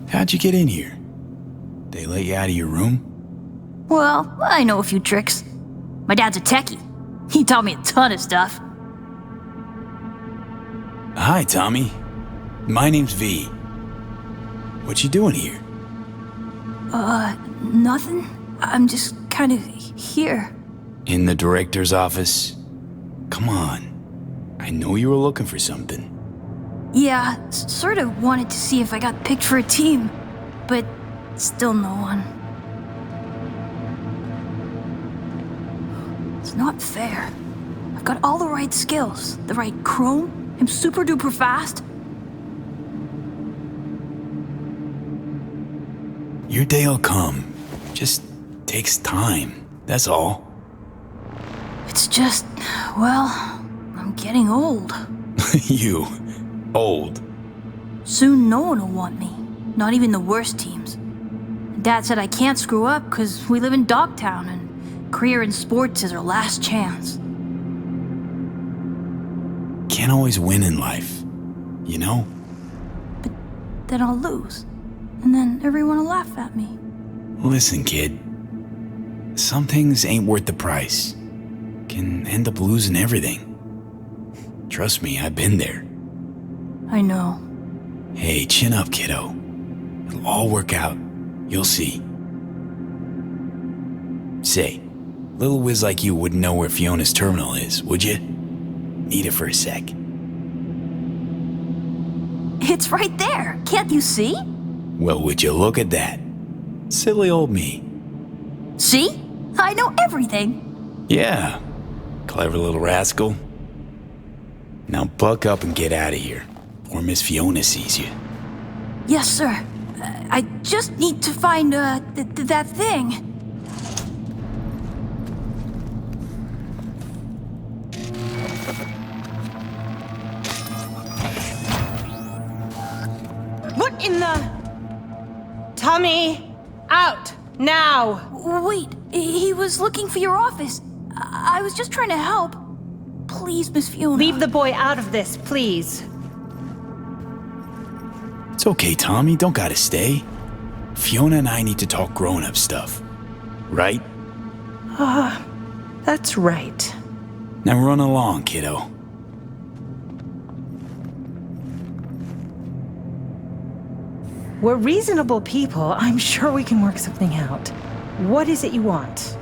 C: How'd you get in here? They let you out of your room?
J: Well, I know a few tricks. My dad's a techie. He taught me a ton of stuff.
C: Hi, Tommy. My name's V. What you doing here?
J: Nothing. I'm just kind of here.
C: In the director's office? Come on. I know you were looking for something.
J: Yeah, sort of wanted to see if I got picked for a team, but still no one. It's not fair. I've got all the right skills, the right chrome, I'm super duper fast.
C: Your day'll come. Just takes time, that's all.
J: It's just, well, I'm getting old.
C: You, old.
J: Soon no one will want me, not even the worst teams. Dad said I can't screw up because we live in Dogtown and career in sports is our last chance.
C: Can't always win in life, you know?
J: But then I'll lose, and then everyone will laugh at me.
C: Listen, kid. Some things ain't worth the price. Can end up losing everything. Trust me, I've been there.
J: I know.
C: Hey, chin up, kiddo. It'll all work out. You'll see. Say, little whiz like you wouldn't know where Fiona's terminal is, would you? Need it for a sec.
J: It's right there. Can't you see?
C: Well, would you look at that? Silly old me.
J: See? I know everything.
C: Yeah. Clever little rascal. Now buck up and get out of here, or Miss Fiona sees you.
J: Yes, sir. I just need to find, that thing.
H: What in the... Tommy! Out! Now!
J: Wait, he was looking for your office. I was just trying to help. Please, Miss Fiona.
H: Leave the boy out of this, please.
C: It's okay, Tommy. Don't gotta stay. Fiona and I need to talk grown-up stuff. Right?
H: That's right.
C: Now run along, kiddo.
H: We're reasonable people. I'm sure we can work something out. What is it you want?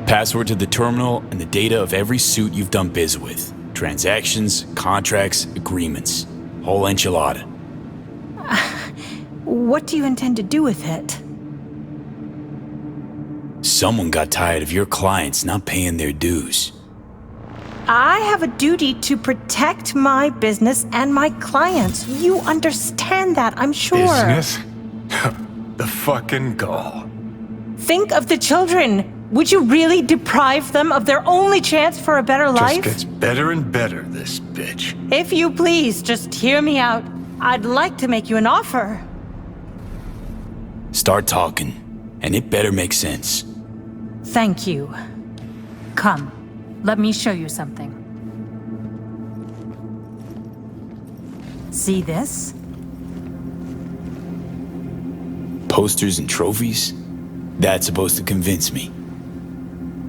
C: Password to the terminal and the data of every suit you've done biz with. Transactions, contracts, agreements. Whole enchilada.
H: What do you intend to do with it?
C: Someone got tired of your clients not paying their dues.
H: I have a duty to protect my business and my clients. You understand that, I'm sure.
G: Business? The fucking gall.
H: Think of the children. Would you really deprive them of their only chance for a better life?
G: Just gets better and better, this bitch.
H: If you please, just hear me out. I'd like to make you an offer.
C: Start talking, and it better make sense.
H: Thank you. Come, let me show you something. See this?
C: Posters and trophies? That's supposed to convince me.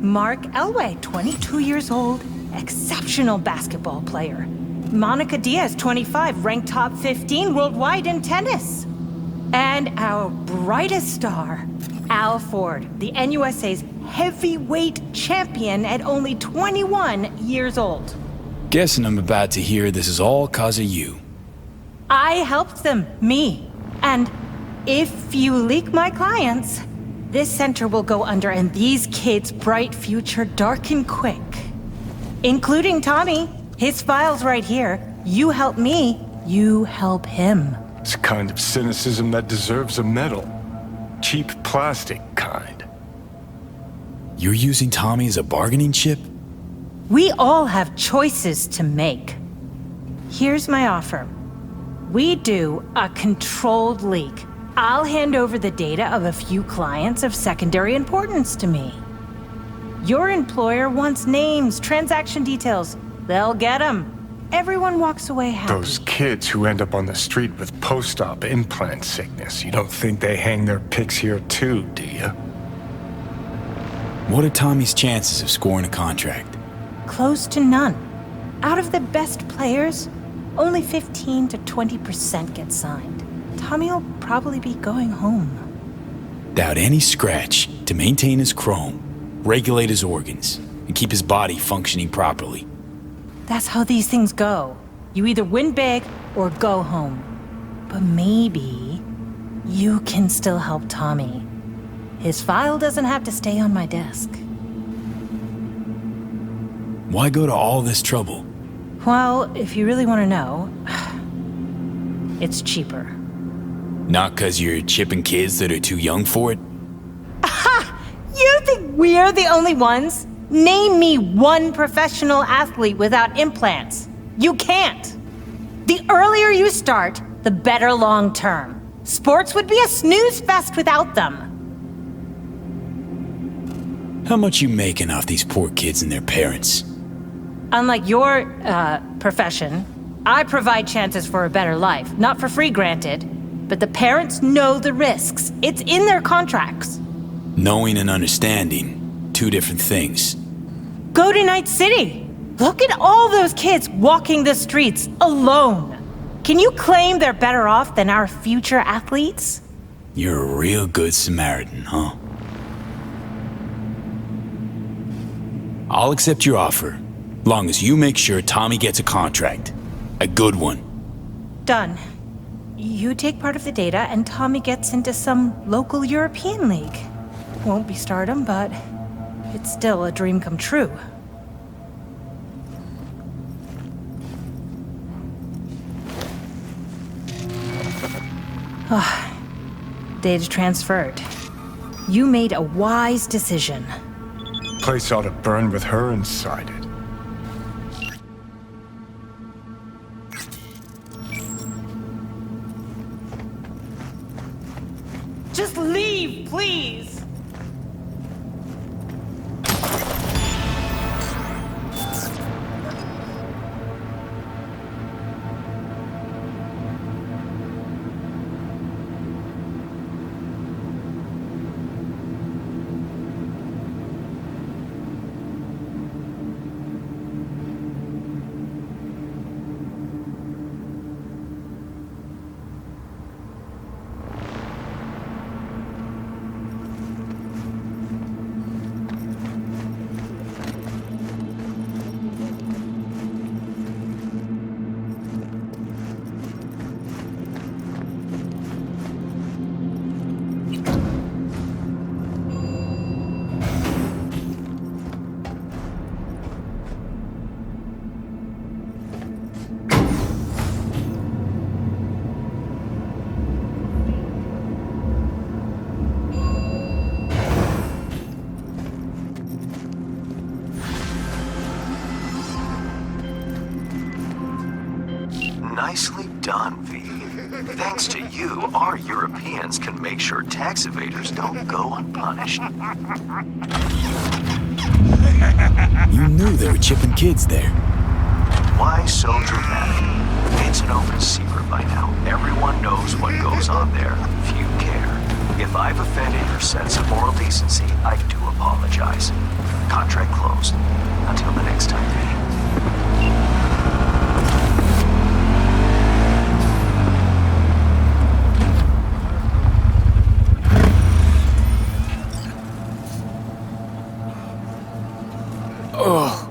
H: Mark Elway, 22 years old, exceptional basketball player. Monica Diaz, 25, ranked top 15 worldwide in tennis. And our brightest star, Al Ford, the NUSA's heavyweight champion at only 21 years old.
C: Guessing I'm about to hear this is all 'cause of you.
H: I helped them, me. And if you leak my clients, this center will go under and these kids' bright future darken quick. Including Tommy. His file's right here. You help me, you help him.
G: It's a kind of cynicism that deserves a medal. Cheap plastic kind.
C: You're using Tommy as a bargaining chip?
H: We all have choices to make. Here's my offer. We do a controlled leak. I'll hand over the data of a few clients of secondary importance to me. Your employer wants names, transaction details. They'll get them. Everyone walks away happy.
G: Those kids who end up on the street with post-op implant sickness, you don't think they hang their pics here too, do you?
C: What are Tommy's chances of scoring a contract?
H: Close to none. Out of the best players, only 15 to 20% get signed. Tommy will probably be going home.
C: Without any scratch to maintain his chrome, regulate his organs, and keep his body functioning properly.
H: That's how these things go. You either win big or go home. But maybe you can still help Tommy. His file doesn't have to stay on my desk.
C: Why go to all this trouble?
H: Well, if you really want to know, it's cheaper.
C: Not 'cause you're chipping kids that are too young for it?
H: You think we're the only ones? Name me one professional athlete without implants. You can't. The earlier you start, the better long term. Sports would be a snooze fest without them.
C: How much you making off these poor kids and their parents?
H: Unlike your, profession, I provide chances for a better life. Not for free, granted. But the parents know the risks. It's in their contracts.
C: Knowing and understanding, two different things.
H: Go to Night City. Look at all those kids walking the streets alone. Can you claim they're better off than our future athletes?
C: You're a real good Samaritan, huh? I'll accept your offer, long as you make sure Tommy gets a contract. A good one.
H: Done. You take part of the data, and Tommy gets into some local European league. Won't be stardom, but it's still a dream come true. Data transferred. You made a wise decision.
G: Place ought to burn with her inside it.
H: Just leave, please!
D: Nicely done, V. Thanks to you, our Europeans can make sure tax evaders don't go unpunished.
C: You knew there were chipping kids there.
D: Why so dramatic? It's an open secret by now. Everyone knows what goes on there. Few care. If I've offended your sense of moral decency, I do apologize. Contract closed. Until the next time, V.
C: Ugh.